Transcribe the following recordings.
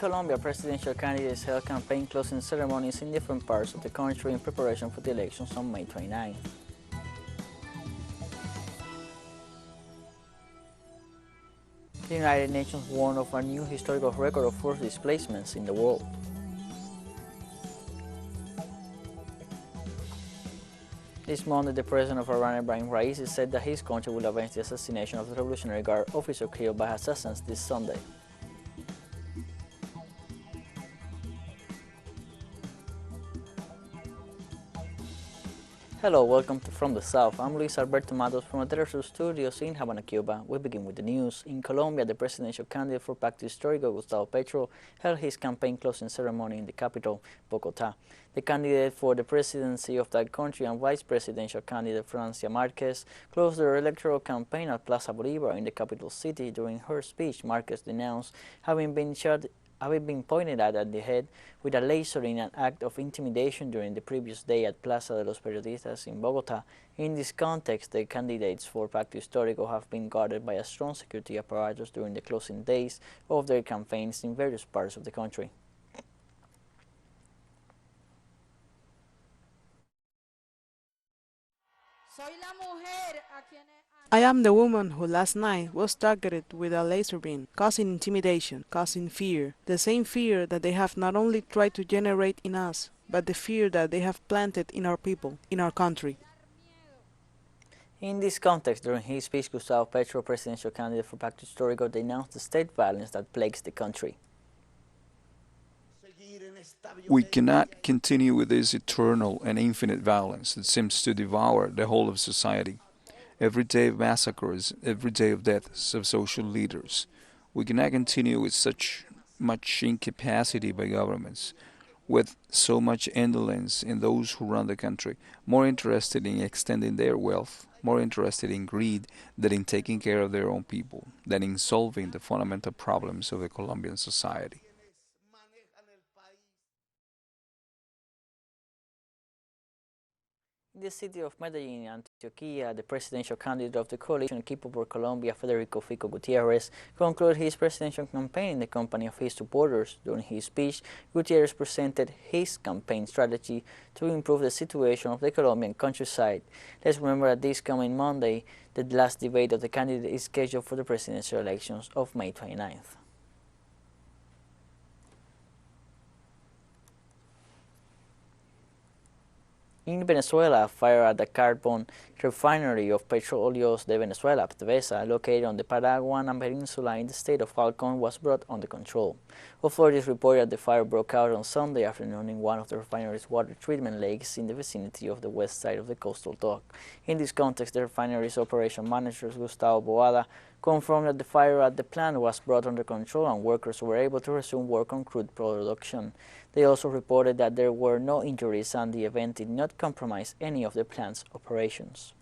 Colombia, presidential candidates held campaign closing ceremonies in different parts of the country in preparation for the elections on May 29. The United Nations warned of a new historical record of forced displacements in the world. This Monday, the president of Iran, Ibrahim Raisi, said that his country will avenge the assassination of the Revolutionary Guard officer killed by assassins this Sunday. Hello, welcome to From the South. I'm Luis Alberto Matos from the teleSUR studios in Havana, Cuba. We begin with the news. In Colombia, the presidential candidate for Pacto Histórico, Gustavo Petro, held his campaign closing ceremony in the capital, Bogotá. The candidate for the presidency of that country and vice presidential candidate Francia Márquez closed their electoral campaign at Plaza Bolívar in the capital city. During her speech, Márquez denounced having been pointed at the head with a laser in an act of intimidation during the previous day at Plaza de los Periodistas in Bogotá. In this context, the candidates for Pacto Histórico have been guarded by a strong security apparatus during the closing days of their campaigns in various parts of the country. I am the woman who last night was targeted with a laser beam, causing intimidation, causing fear, the same fear that they have not only tried to generate in us, but the fear that they have planted in our people, in our country. In this context, during his speech, Gustavo Petro, presidential candidate for Pacto Histórico, denounced the state violence that plagues the country. We cannot continue with this eternal and infinite violence that seems to devour the whole of society. Every day of massacres, every day of deaths of social leaders. We cannot continue with such much incapacity by governments, with so much indolence in those who run the country, more interested in extending their wealth, more interested in greed than in taking care of their own people, than in solving the fundamental problems of the Colombian society. In the city of Medellin, Antioquia, the presidential candidate of the coalition Equipo por Colombia, Federico Fico Gutierrez, concluded his presidential campaign in the company of his supporters. During his speech, Gutierrez presented his campaign strategy to improve the situation of the Colombian countryside. Let's remember that this coming Monday, the last debate of the candidate is scheduled for the presidential elections of May 29th. In Venezuela, a fire at the carbon refinery of Petróleos de Venezuela, PDVSA, located on the Paraguanan Peninsula in the state of Falcón, was brought under control. Authorities reported that the fire broke out on Sunday afternoon in one of the refinery's water treatment lakes in the vicinity of the west side of the coastal dock. In this context, the refinery's operation manager, Gustavo Boada, confirmed that the fire at the plant was brought under control and workers were able to resume work on crude production. They also reported that there were no injuries and the event did not compromise any of the plant's operations.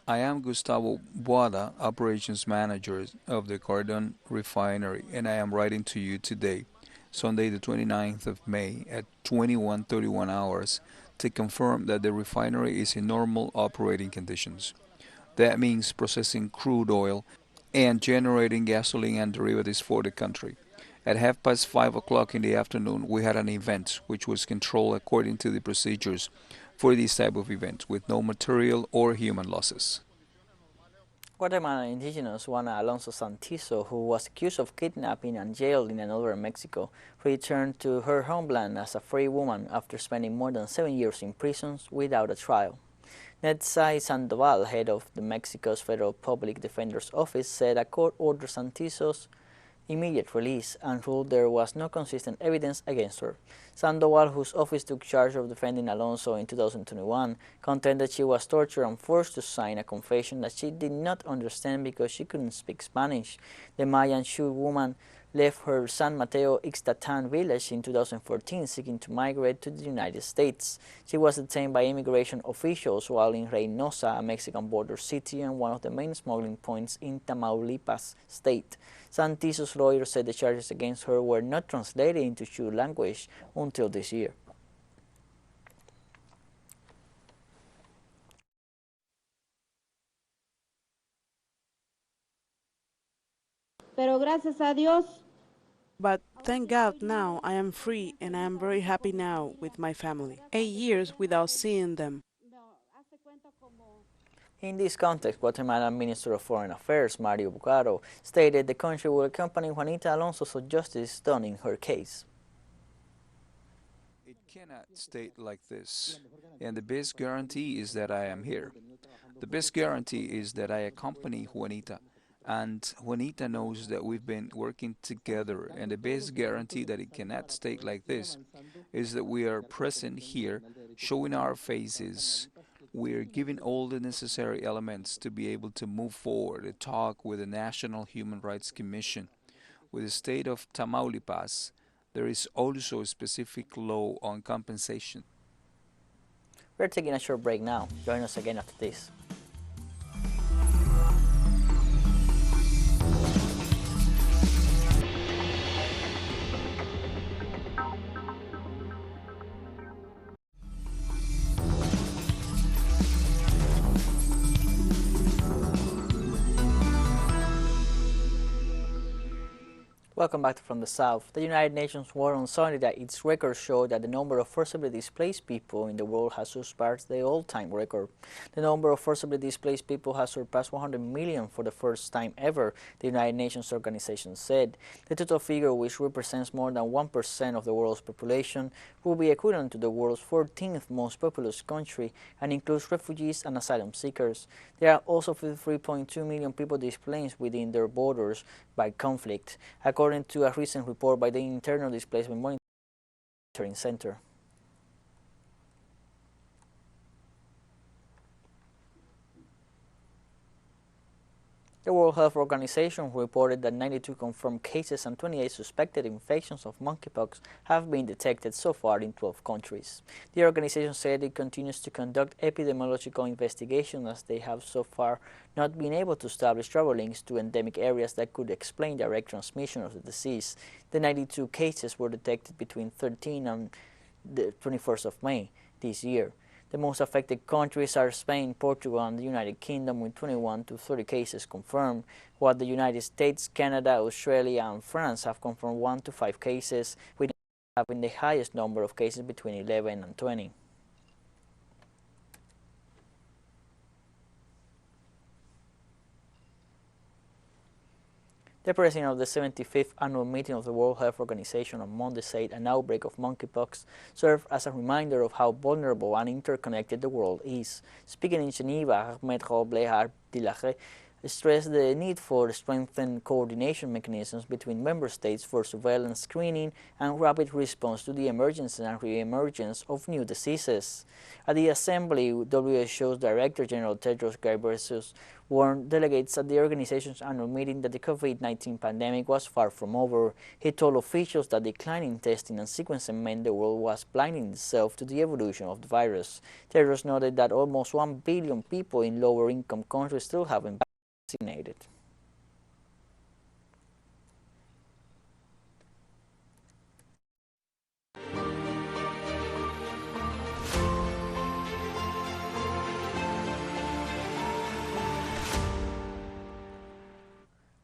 I am Gustavo Boada, Operations Manager of the Cardon Refinery, and I am writing to you today, Sunday the 29th of May at 21:31 hours, to confirm that the refinery is in normal operating conditions. That means processing crude oil and generating gasoline and derivatives for the country. At 5:30 in the afternoon, we had an event which was controlled according to the procedures for this type of event, with no material or human losses. Guatemalan indigenous Juana Alonso Santizo, who was accused of kidnapping and jailed in northern Mexico, returned to her homeland as a free woman after spending more than 7 years in prisons without a trial. Netzai Sandoval, head of the Mexico's Federal Public Defender's Office, said a court ordered Santizo's immediate release and ruled there was no consistent evidence against her. Sandoval, whose office took charge of defending Alonso in 2021, contended she was tortured and forced to sign a confession that she did not understand because she couldn't speak Spanish. The Mayan Sioux woman left her San Mateo Ixtatan village in 2014 seeking to migrate to the United States. She was detained by immigration officials while in Reynosa, a Mexican border city and one of the main smuggling points in Tamaulipas state. Santizo's lawyer said the charges against her were not translated into Sioux language until this year. Pero gracias a Dios, But thank God now I am free and I am very happy now with my family. 8 years without seeing them. In this context, Guatemalan Minister of Foreign Affairs Mario Bucaro stated the country will accompany Juanita Alonso so justice is done in her case. It cannot stay like this, and the best guarantee is that I am here. The best guarantee is that I accompany Juanita, and Juanita knows that we've been working together, and the best guarantee that it cannot stay like this is that we are present here, showing our faces. We're giving all the necessary elements to be able to move forward, to talk with the National Human Rights Commission, with the state of Tamaulipas. There is also a specific law on compensation. We're taking a short break now. Join us again after this. Welcome back to From the South. The United Nations warned on Sunday that its records show that the number of forcibly displaced people in the world has surpassed the all-time record. The number of forcibly displaced people has surpassed 100 million for the first time ever, the United Nations organization said. The total figure, which represents more than 1% of the world's population, will be equivalent to the world's 14th most populous country and includes refugees and asylum seekers. There are also 53.2 million people displaced within their borders by conflict, according to a recent report by the Internal Displacement Monitoring Center. The World Health Organization reported that 92 confirmed cases and 28 suspected infections of monkeypox have been detected so far in 12 countries. The organization said it continues to conduct epidemiological investigations as they have so far not been able to establish travel links to endemic areas that could explain direct transmission of the disease. The 92 cases were detected between 13 and the 21st of May this year. The most affected countries are Spain, Portugal, and the United Kingdom, with 21 to 30 cases confirmed, while the United States, Canada, Australia, and France have confirmed 1 to 5 cases, with having the highest number of cases between 11 and 20. The president of the 75th annual meeting of the World Health Organization on Monday said an outbreak of monkeypox served as a reminder of how vulnerable and interconnected the world is. Speaking in Geneva, Ahmed Robleh Abdillahe stressed the need for strengthened coordination mechanisms between member states for surveillance, screening, and rapid response to the emergence and re-emergence of new diseases. At the assembly, WHO's Director General Tedros Ghebreyesus warned delegates at the organization's annual meeting that the COVID-19 pandemic was far from over. He told officials that declining testing and sequencing meant the world was blinding itself to the evolution of the virus. Tedros noted that almost 1 billion people in lower-income countries still haven't been vaccinated.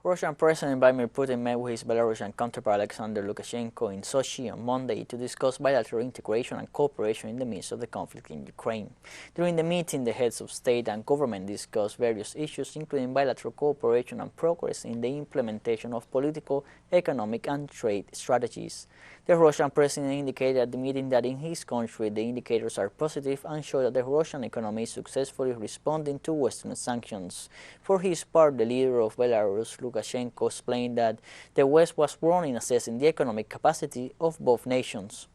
Russian President Vladimir Putin met with his Belarusian counterpart Alexander Lukashenko in Sochi on Monday to discuss bilateral integration and cooperation in the midst of the conflict in Ukraine. During the meeting, the heads of state and government discussed various issues, including bilateral cooperation and progress in the implementation of political, economic, and trade strategies. The Russian president indicated at the meeting that in his country the indicators are positive and show that the Russian economy is successfully responding to Western sanctions. For his part, the leader of Belarus, Lukashenko, explained that the West was wrong in assessing the economic capacity of both nations.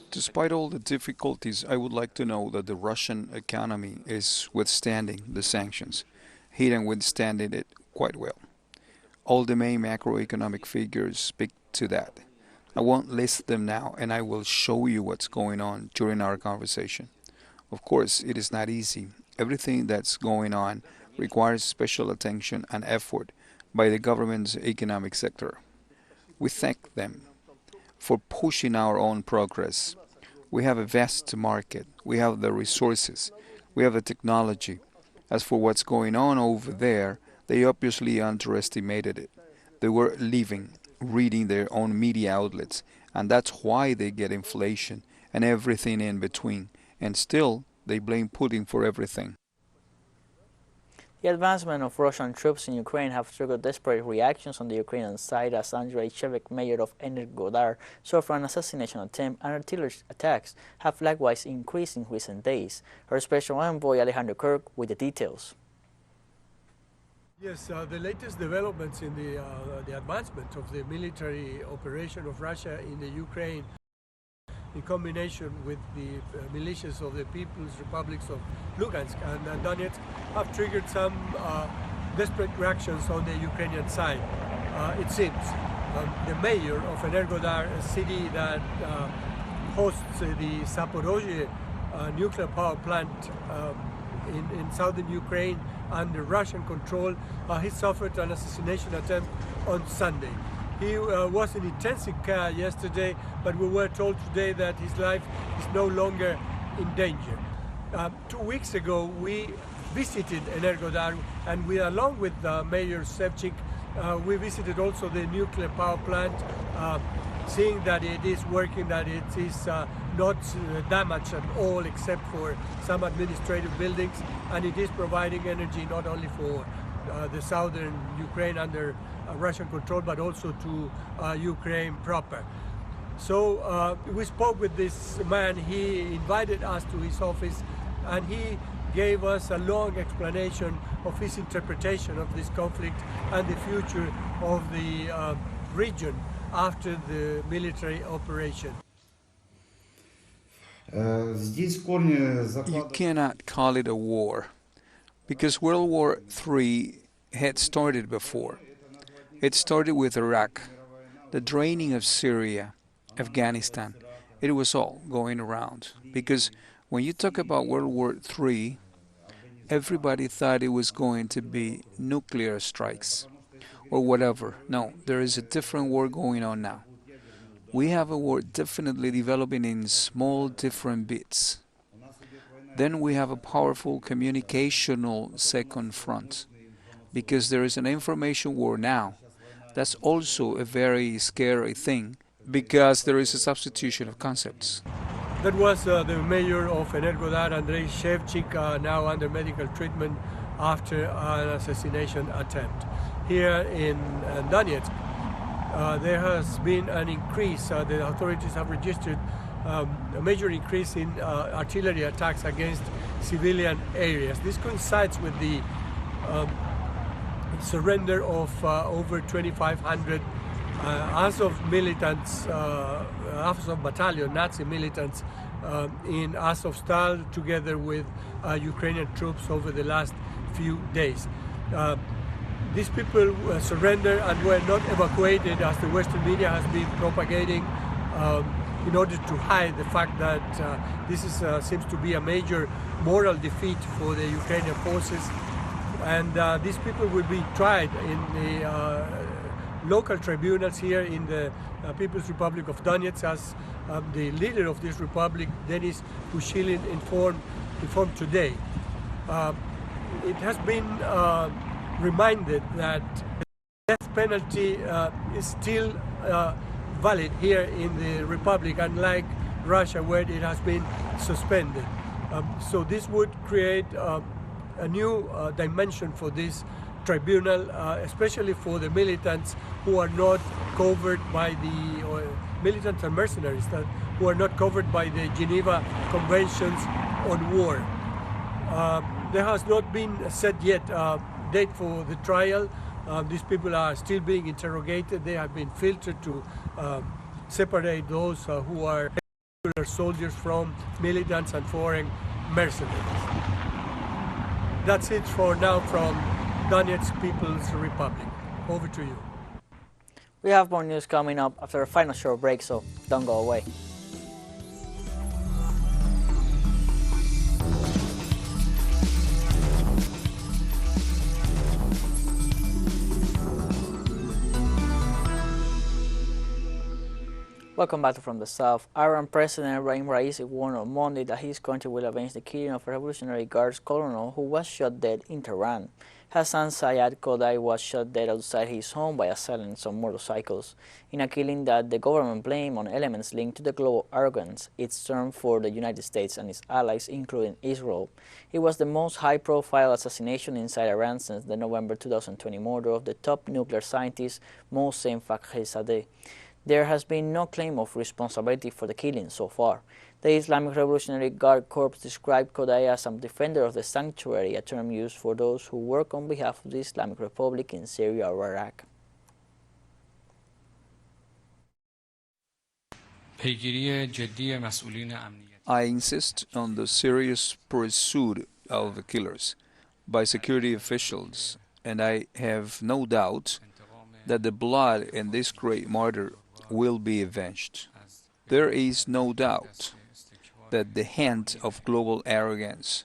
Despite all the difficulties, I would like to know that the Russian economy is withstanding the sanctions, and withstanding it quite well. All the main macroeconomic figures speak to that. I won't list them now, and I will show you what's going on during our conversation. Of course, it is not easy. Everything that's going on requires special attention and effort by the government's economic sector. We thank them for pushing our own progress. We have a vast market. We have the resources. We have the technology. As for what's going on over there, they obviously underestimated it. They were living, reading their own media outlets, and that's why they get inflation and everything in between. And still, they blame Putin for everything. The advancement of Russian troops in Ukraine have triggered desperate reactions on the Ukrainian side, as Andrei Shevik, mayor of Energodar, suffered an assassination attempt, and artillery attacks have likewise increased in recent days. Our special envoy Alejandro Kirk with the details. Yes, the latest developments in the advancement of the military operation of Russia in the Ukraine, in combination with the militias of the People's Republics of Lugansk and Donetsk, have triggered some desperate reactions on the Ukrainian side. It seems the mayor of Energodar, a city that hosts the Zaporozhye nuclear power plant in southern Ukraine under Russian control, he suffered an assassination attempt on Sunday. He was in intensive care yesterday, but we were told today that his life is no longer in danger. 2 weeks ago, we visited Energodar, and we, along with Mayor Shevchik, we visited also the nuclear power plant, seeing that it is working, that it is not damaged at all except for some administrative buildings, and it is providing energy not only for the southern Ukraine under Russian control, but also to Ukraine proper. So we spoke with this man. He invited us to his office, and he gave us a long explanation of his interpretation of this conflict and the future of the region after the military operation. You cannot call it a war, because World War III had started before. It started with Iraq, the draining of Syria, Afghanistan. It was all going around, because when you talk about World War III, everybody thought it was going to be nuclear strikes or whatever. No, there is a different war going on now. We have a war definitely developing in small different bits. Then we have a powerful communicational second front, because there is an information war now. That's also a very scary thing, because there is a substitution of concepts. That was the mayor of Energodar, Andrei Shevchik, now under medical treatment after an assassination attempt. Here in Donetsk, there has been an increase. The authorities have registered a major increase in artillery attacks against civilian areas. This coincides with the surrender of over 2,500 Azov militants, Azov battalion, Nazi militants in Azovstal, together with Ukrainian troops over the last few days. These people surrendered and were not evacuated, as the Western media has been propagating, in order to hide the fact that this is, seems to be a major moral defeat for the Ukrainian forces. And these people will be tried in the local tribunals here in the People's Republic of Donetsk, as the leader of this republic, Denis Pushilin, informed today. It has been reminded that the death penalty is still valid here in the republic, unlike Russia, where it has been suspended. So this would create a new dimension for this tribunal, especially for the militants who are not covered by the militants and mercenaries who are not covered by the Geneva Conventions on War. There has not been set yet a date for the trial. These people are still being interrogated. They have been filtered to separate those who are regular soldiers from militants and foreign mercenaries. That's it for now from Donetsk People's Republic. Over to you. We have more news coming up after a final short break, so don't go away. Welcome back to From the South. Iran President Ibrahim Raisi warned on Monday that his country will avenge the killing of a Revolutionary Guards colonel who was shot dead in Tehran. Hassan Sayed Kodai was shot dead outside his home by assailants on motorcycles, in a killing that the government blamed on elements linked to the global arrogance, its term for the United States and its allies, including Israel. It was the most high-profile assassination inside Iran since the November 2020 murder of the top nuclear scientist Mohsen Fakhrizadeh. There has been no claim of responsibility for the killing so far. The Islamic Revolutionary Guard Corps described Kodai as a defender of the sanctuary, a term used for those who work on behalf of the Islamic Republic in Syria or Iraq. I insist on the serious pursuit of the killers by security officials, and I have no doubt that the blood in this great martyr will be avenged. There is no doubt that the hand of global arrogance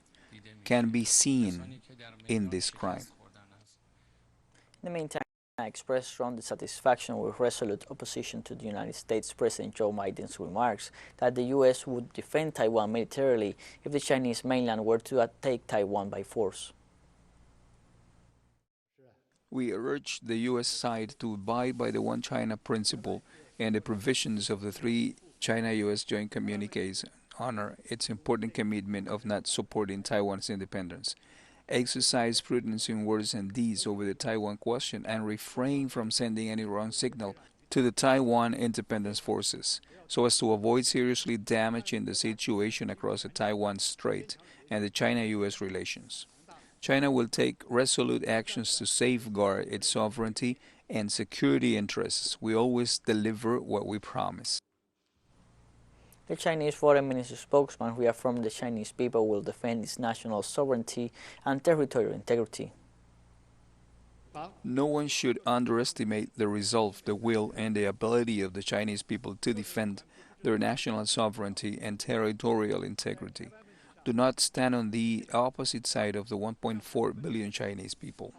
can be seen in this crime. In the meantime, I expressed strong dissatisfaction with resolute opposition to the United States President Joe Biden's remarks that the U.S. would defend Taiwan militarily if the Chinese mainland were to take Taiwan by force. We urge the U.S. side to abide by the One China principle and the provisions of the three China-U.S. joint communiques, honor its important commitment of not supporting Taiwan's independence, exercise prudence in words and deeds over the Taiwan question, and refrain from sending any wrong signal to the Taiwan independence forces, so as to avoid seriously damaging the situation across the Taiwan Strait and the China-U.S. relations. China will take resolute actions to safeguard its sovereignty and security interests. We always deliver what we promise. The Chinese Foreign Ministry spokesman reaffirmed the Chinese people will defend its national sovereignty and territorial integrity. No one should underestimate the resolve, the will, and the ability of the Chinese people to defend their national sovereignty and territorial integrity. Do not stand on the opposite side of the 1.4 billion Chinese people.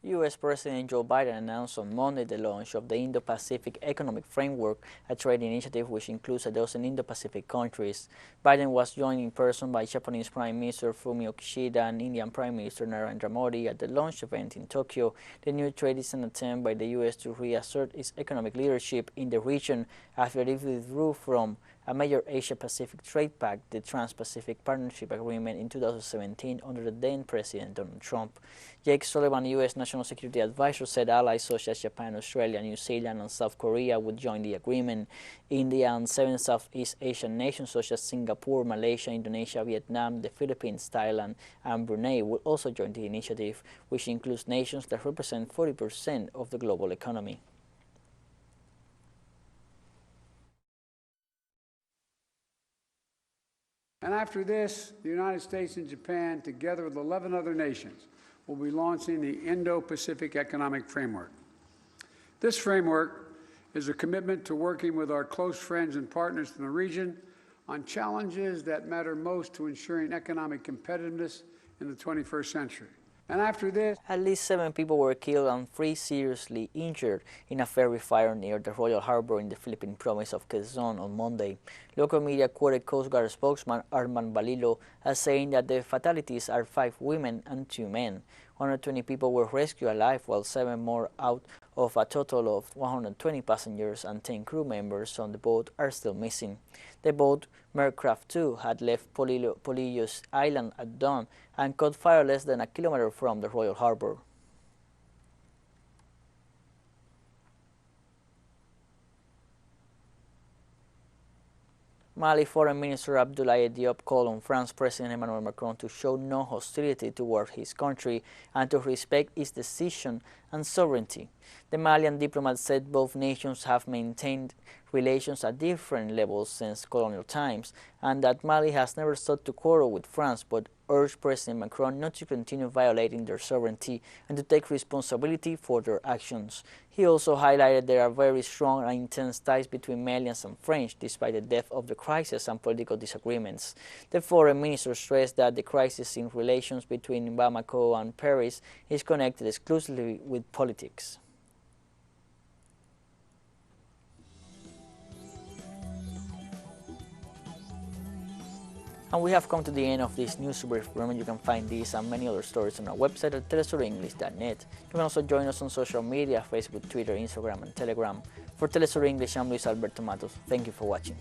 U.S. President Joe Biden announced on Monday the launch of the Indo-Pacific Economic Framework, a trade initiative which includes a dozen Indo-Pacific countries. Biden was joined in person by Japanese Prime Minister Fumio Kishida and Indian Prime Minister Narendra Modi at the launch event in Tokyo. The new trade is an attempt by the U.S. to reassert its economic leadership in the region after it withdrew from a major Asia-Pacific trade pact, the Trans-Pacific Partnership Agreement, in 2017 under the then President Donald Trump. Jake Sullivan, U.S. National Security Advisor, said allies such as Japan, Australia, New Zealand, and South Korea would join the agreement. India and 7 Southeast Asian nations such as Singapore, Malaysia, Indonesia, Vietnam, the Philippines, Thailand, and Brunei will also join the initiative, which includes nations that represent 40% of the global economy. And after this, the United States and Japan, together with 11 other nations, will be launching the Indo-Pacific Economic Framework. This framework is a commitment to working with our close friends and partners in the region on challenges that matter most to ensuring economic competitiveness in the 21st century. And after this, at least 7 people were killed and 3 seriously injured in a ferry fire near the Royal Harbor in the Philippine province of Quezon on Monday. Local media quoted Coast Guard spokesman Arman Balilo as saying that the fatalities are 5 women and 2 men. 120 people were rescued alive, while 7 more out of a total of 120 passengers and 10 crew members on the boat are still missing. The boat, Mercraft 2, had left Polillos Island at dawn and caught fire less than a kilometer from the Royal Harbor. Mali Foreign Minister Abdoulaye Diop called on France's President Emmanuel Macron to show no hostility toward his country and to respect its decision and sovereignty. The Malian diplomat said both nations have maintained relations at different levels since colonial times and that Mali has never sought to quarrel with France, but urged President Macron not to continue violating their sovereignty and to take responsibility for their actions. He also highlighted there are very strong and intense ties between Malians and French, despite the depth of the crisis and political disagreements. The foreign minister stressed that the crisis in relations between Bamako and Paris is connected exclusively with politics. And we have come to the end of this news brief. Remember, you can find these and many other stories on our website at telesurenglish.net. You can also join us on social media, Facebook, Twitter, Instagram, and Telegram. For TeleSUR English, I'm Luis Alberto Matos. Thank you for watching.